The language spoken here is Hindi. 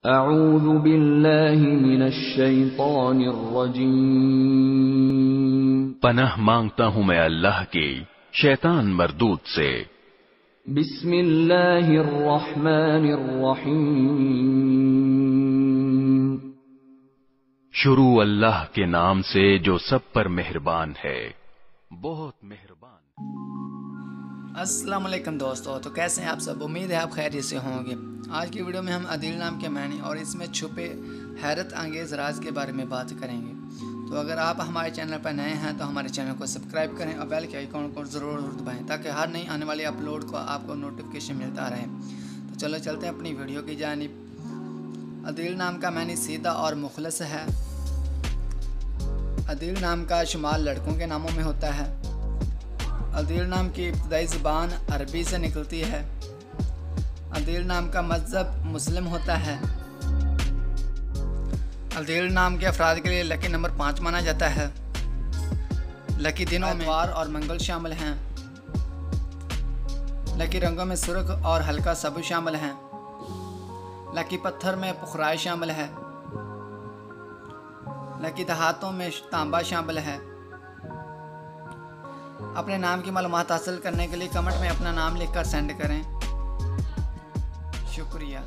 अऊज़ु बिल्लाहि मिनश शैतानिर रजीम। पनाह मांगता हूँ मैं अल्लाह की शैतान मरदूद से। बिस्मिल्लाहिर रहमानिर रहीम। शुरू अल्लाह के नाम से जो सब पर मेहरबान है, बहुत मेहरबान। अस्सलाम वालेकुम दोस्तों, तो कैसे हैं आप सब। उम्मीद है आप खैरियत से होंगे। आज की वीडियो में हम अदील नाम के मानी और इसमें छुपे हैरत अंगेज़ राज के बारे में बात करेंगे। तो अगर आप हमारे चैनल पर नए हैं तो हमारे चैनल को सब्सक्राइब करें और बेल के आइकॉन को ज़रूर दबाएं ताकि हर नई आने वाली अपलोड को आपको नोटिफिकेशन मिलता रहे। तो चलो चलते हैं अपनी वीडियो की जानिब। अदील नाम का मानी सीधा और मुखलस है। अदील नाम का शुमार लड़कों के नामों में होता है। अदील नाम की इब्तदाई ज़ुबान अरबी से निकलती है। अदील नाम का मज़हब मुस्लिम होता है। अदील नाम के अफराद के लिए लकी नंबर 5 माना जाता है। लकी दिनों में इतवार और मंगल शामिल हैं। लकी रंगों में सुर्ख और हल्का सबुज शामिल हैं। लकी पत्थर में पुखराई शामिल है। लकी दहातों में तांबा शामिल है। अपने नाम की मालूमात हासिल करने के लिए कमेंट में अपना नाम लिखकर सेंड करें। शुक्रिया।